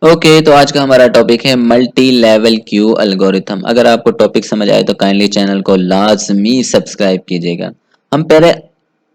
Okay तो आज का हमारा टॉपिक है मल्टी लेवल क्यू एल्गोरिथम। अगर आपको टॉपिक समझ आए तो काइंडली चैनल को लाजमी सब्सक्राइब कीजिएगा। हम पहले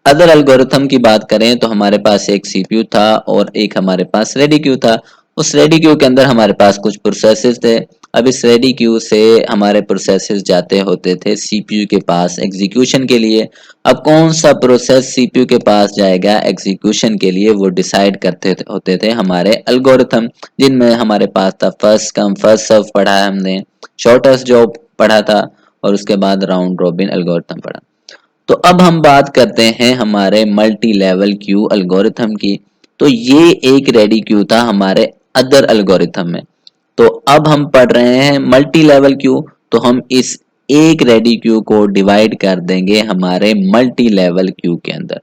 अदर एल्गोरिथम की बात करें तो हमारे पास एक सीपीयू था और एक हमारे पास रेडी क्यू था। उस रेडी क्यू के अंदर हमारे पास कुछ प्रोसेसेस थे। अब इस रेडी क्यू से हमारे प्रोसेसेस जाते होते थे सीपीयू के पास एग्जीक्यूशन के लिए। अब कौन सा प्रोसेस सीपीयू के पास जाएगा एग्जीक्यूशन के लिए वो डिसाइड करते होते थे हमारे एल्गोरिथम, जिनमें हमारे पास था फर्स्ट कम फर्स्ट सर्व पढ़ा है हमने, शॉर्टेस्ट जॉब पढ़ा था और उसके बाद राउंड रॉबिन एल्गोरिथम पढ़ा। तो अब हम बात करते हैं हमारे मल्टी लेवल क्यू एल्गोरिथम की। तो ये एक रेडी क्यू था हमारे अदर एल्गोरिथम में। तो अब हम पढ़ रहे हैं मल्टी लेवल क्यू। तो हम इस एक रेडी क्यू को डिवाइड कर देंगे हमारे मल्टी लेवल क्यू के अंदर।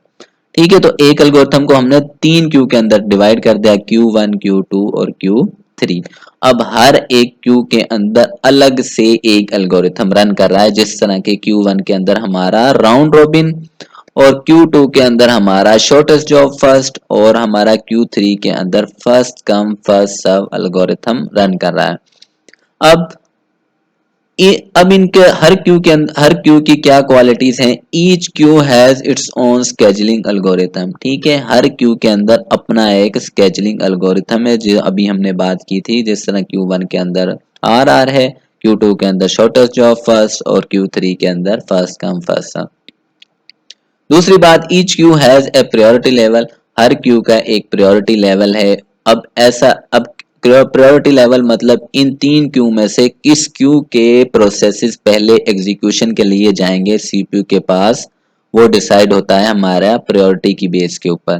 ठीक है, तो एक एल्गोरिथम को हमने तीन क्यू के अंदर डिवाइड कर दिया, Q1 Q2 और Q3। अब हर एक क्यू के अंदर अलग से एक एल्गोरिथम रन कर रहा है, जिस तरह के Q1 के अंदर हमारा राउंड रॉबिन और Q2 के अंदर हमारा शॉर्टेस्ट जॉब फर्स्ट और हमारा Q3 के अंदर first come first serve algorithm run कर रहा है। अब अब इनके हर क्यू की क्या क्वालिटीज हैं। Each queue has its own scheduling algorithm. ठीक है, हर क्यू के अंदर अपना एक स्केजुलिंग एल्गोरिथम है, जो अभी हमने बात की थी। जिस तरह Q1 के अंदर आर है, Q2 के अंदर शॉर्टेस्ट जॉब फर्स्ट और Q3 के अंदर फर्स्ट कम फर्स्ट सर्व। दूसरी बात, each queue has a priority level. हर क्यू का एक प्रायोरिटी लेवल है। अब प्रायोरिटी लेवल मतलब इन तीन क्यू में से किस क्यू के प्रोसेसेस पहले एग्जीक्यूशन के लिए जाएंगे सीपीयू के पास, वो डिसाइड होता है हमारा प्रायोरिटी की बेस के ऊपर।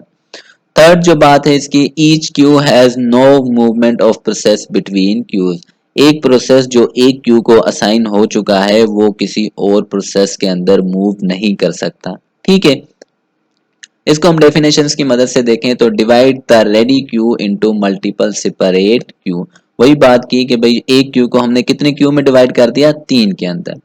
थर्ड जो बात है इसकी, each queue has no movement of process between queues. एक प्रोसेस जो एक क्यू को असाइन हो चुका है वो किसी और प्रोसेस के अंदर मूव नहीं कर सकता। ठीक है, इसको हम डेफिनेशंस की मदद से देखें तो divide the ready queue into multiple separate Q. वही बात की कि भाई एक क्यू को हमने कितने क्यू में डिवाइड कर दिया, तीन के अंदर।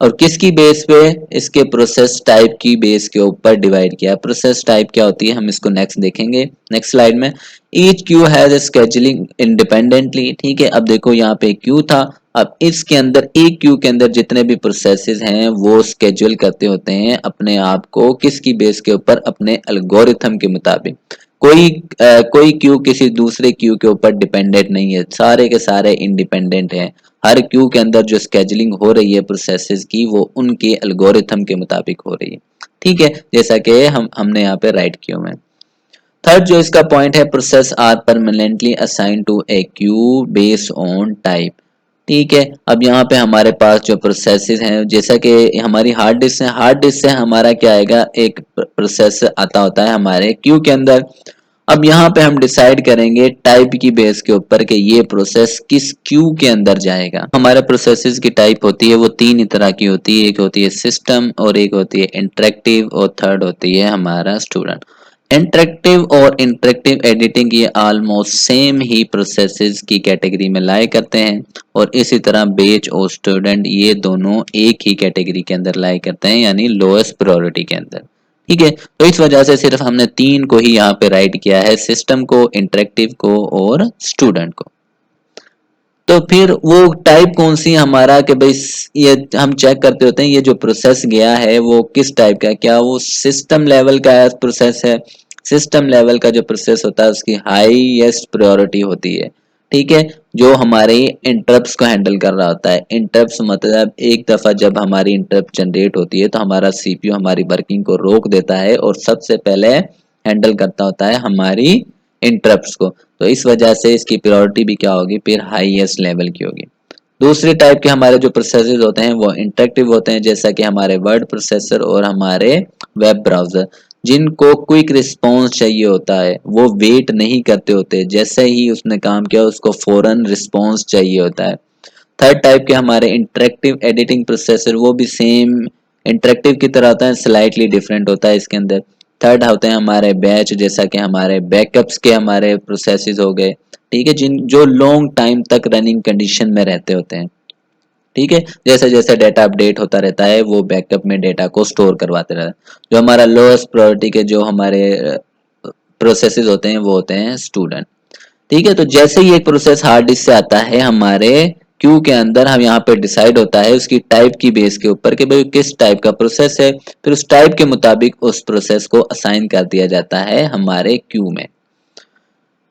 और किसकी बेस पे, इसके प्रोसेस टाइप की बेस के ऊपर डिवाइड किया। प्रोसेस टाइप क्या होती है हम इसको नेक्स्ट देखेंगे, नेक्स्ट स्लाइड में। Each queue has scheduling independently. ठीक है, अब देखो यहाँ पे क्यू था। अब इसके अंदर एक क्यू के अंदर जितने भी प्रोसेसेस हैं वो स्केड्यूल करते होते हैं अपने आप को किसकी बेस के ऊपर, अपने एल्गोरिथम के मुताबिक। कोई क्यू किसी दूसरे क्यू के ऊपर डिपेंडेंट नहीं है, सारे के सारे इंडिपेंडेंट हैं। हर क्यू के अंदर जो स्केजुलिंग हो रही है प्रोसेसेस की वो उनके एल्गोरिथम के मुताबिक हो रही है। ठीक है, जैसा कि हमने यहाँ पे राइट किया हुआ है। थर्ड जो इसका पॉइंट है, process are permanently assign to a queue based on type. ठीक है, अब यहाँ पे हमारे पास जो प्रोसेसेस हैं, जैसा कि हमारी हार्ड डिस्क है, हार्ड डिस्क से हमारा क्या आएगा, एक प्रोसेस आता होता है हमारे क्यू के अंदर। अब यहाँ पे हम डिसाइड करेंगे टाइप की बेस के ऊपर कि ये प्रोसेस किस क्यू के अंदर जाएगा। हमारे प्रोसेसेस की टाइप होती है वो तीन ही तरह की होती है, एक होती है सिस्टम और एक होती है इंटरेक्टिव और थर्ड होती है हमारा स्टूडेंट। इंटरेक्टिव और इंटरेक्टिव एडिटिंग ये ऑलमोस्ट सेम ही प्रोसेसेस की कैटेगरी में लाए करते हैं और इसी तरह बेच और स्टूडेंट ये दोनों एक ही कैटेगरी के अंदर लाए करते हैं, यानी लोएस्ट प्रायोरिटी के अंदर। ठीक है, तो इस वजह से सिर्फ हमने तीन को ही यहाँ पे राइट किया है, सिस्टम को, इंटरेक्टिव को और स्टूडेंट को। तो फिर वो टाइप कौन सी हमारा कि भाई ये हम चेक करते होते हैं ये जो प्रोसेस गया है वो किस टाइप का है, क्या वो सिस्टम लेवल का प्रोसेस है। सिस्टम लेवल का जो प्रोसेस होता है उसकी हाईएस्ट प्रायोरिटी होती है। ठीक है, जो हमारे इंटरप्ट्स को हैंडल कर रहा होता है। इंटरप्ट्स मतलब एक दफा जब हमारी इंटरप्ट जनरेट होती है तो हमारा सीपीयू हमारी वर्किंग को रोक देता है और सबसे पहले हैंडल करता होता है हमारी इंटरप्ट्स को। तो इस वजह से इसकी प्रायोरिटी भी क्या होगी, फिर हाईएस्ट लेवल की होगी। दूसरे टाइप के हमारे जो प्रोसेसर होते हैं वो इंटरेक्टिव होते हैं, जैसा कि हमारे वर्ड प्रोसेसर और हमारे वेब ब्राउजर, जिनको क्विक रिस्पॉन्स चाहिए होता है। वो वेट नहीं करते होते, जैसे ही उसने काम किया उसको फौरन रिस्पॉन्स चाहिए होता है। थर्ड टाइप के हमारे इंटरेक्टिव एडिटिंग प्रोसेसर, वो भी सेम इंटरेक्टिव की तरह होता है, स्लाइटली डिफरेंट होता है इसके अंदर। थर्ड होते हैं हमारे बैच, जैसा कि हमारे बैकअप्स के हमारे प्रोसेसेस हो गए। ठीक है, जिन जो लॉन्ग टाइम तक रनिंग कंडीशन में रहते होते हैं। ठीक है, जैसे जैसे डेटा अपडेट होता रहता है वो बैकअप में डेटा को स्टोर करवाते रहते हैं। जो हमारा लोएस्ट प्रायोरिटी के जो हमारे प्रोसेसेस होते हैं वो होते हैं स्टूडेंट। ठीक है। तो जैसे ही एक प्रोसेस हार्ड डिस्क से आता है हमारे क्यू के अंदर, हम यहाँ पे डिसाइड होता है उसकी टाइप की बेस के ऊपर कि भाई किस टाइप का प्रोसेस है, फिर उस टाइप के मुताबिक उस प्रोसेस को असाइन कर दिया जाता है हमारे क्यू में।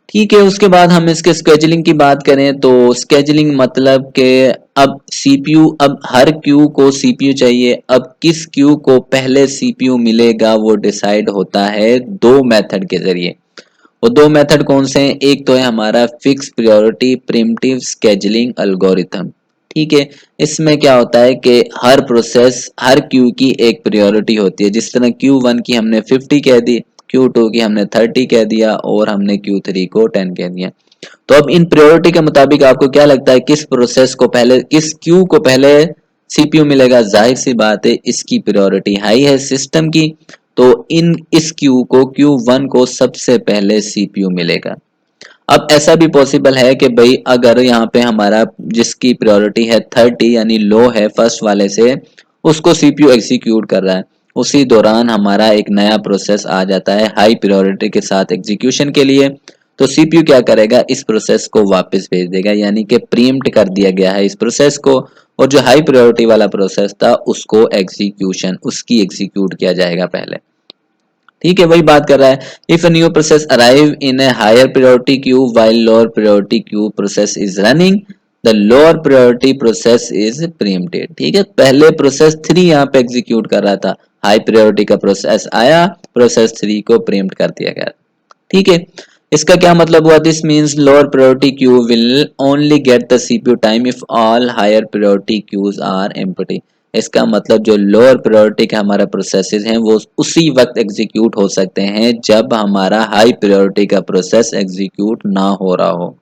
ठीक है। उसके बाद हम इसके स्केजुलिंग की बात करें तो स्केजुलिंग मतलब के अब सीपीयू, अब हर क्यू को सीपीयू चाहिए। अब किस क्यू को पहले सीपीयू मिलेगा वो डिसाइड होता है दो मेथड के जरिए। वो दो मेथड कौन से हैं? एक तो है हमारा fix priority primitive scheduling algorithm. ठीक है। इसमें क्या होता है कि हर प्रोसेस, हर क्यू की एक प्रायोरिटी होती है। जिस तरह क्यू वन की हमने 50 कह दी, क्यू टू की हमने 30 कह दिया और हमने क्यू थ्री को 10 कह दिया। तो अब इन प्रायोरिटी के मुताबिक आपको क्या लगता है किस प्रोसेस को पहले, किस क्यू को पहले सीपीयू मिलेगा? जाहिर सी बात है इसकी प्रायोरिटी हाई है सिस्टम की, तो इस क्यू को, क्यू वन को सबसे पहले सीपीयू मिलेगा। अब ऐसा भी पॉसिबल है कि भाई अगर यहाँ पे हमारा जिसकी प्रायोरिटी है 30 यानी लो है फर्स्ट वाले से, उसको सीपीयू एग्जीक्यूट कर रहा है, उसी दौरान हमारा एक नया प्रोसेस आ जाता है हाई प्रायोरिटी के साथ एग्जीक्यूशन के लिए, तो सीपीयू क्या करेगा? इस प्रोसेस को वापस भेज देगा, यानी कि प्रीम्प्ट कर दिया गया है इस प्रोसेस को, और जो हाई प्रायोरिटी वाला प्रोसेस था उसको एग्जीक्यूशन, उसकी एग्जीक्यूट किया जाएगा पहले। ठीक है, वही बात कर रहा है। If a new process arrive in a higher priority queue while lower priority queue process is running, the lower priority process is preempted. ठीक है, पहले प्रोसेस 3 यहाँ पे एग्जीक्यूट कर रहा था, हाई प्रायोरिटी का प्रोसेस आया, प्रोसेस 3 को प्रीएम्प्ट कर दिया गया। ठीक है, इसका क्या मतलब हुआ? This means lower priority queue will only get the CPU time if all higher priority queues are empty. इसका मतलब जो लोअर प्रायोरिटी के हमारे प्रोसेसेस हैं वो उसी वक्त एग्जीक्यूट हो सकते हैं जब हमारा हाई प्रायोरिटी का प्रोसेस एग्जीक्यूट ना हो रहा हो।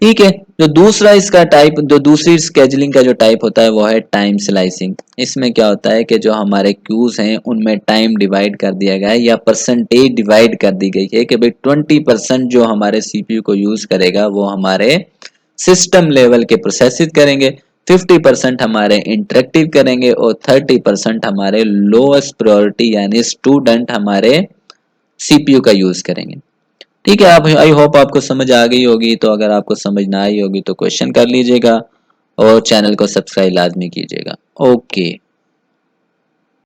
ठीक है, जो दूसरा इसका टाइप, जो दूसरी स्केजुलिंग का जो टाइप होता है वो है टाइम स्लाइसिंग। इसमें क्या होता है कि जो हमारे क्यूज हैं उनमें टाइम डिवाइड कर दिया गया है या परसेंटेज डिवाइड कर दी गई है कि भाई 20% जो हमारे सीपीयू को यूज करेगा वो हमारे सिस्टम लेवल के प्रोसेसिस करेंगे, 50% हमारे इंटरेक्टिव करेंगे और 30% हमारे लोएस्ट प्रायोरिटी यानी स्टूडेंट हमारे सीपीयू का यूज करेंगे। ठीक है, आप, आई होप आपको समझ आ गई होगी। तो अगर आपको समझ ना आई होगी तो क्वेश्चन कर लीजिएगा और चैनल को सब्सक्राइब लाजमी कीजिएगा। ओके।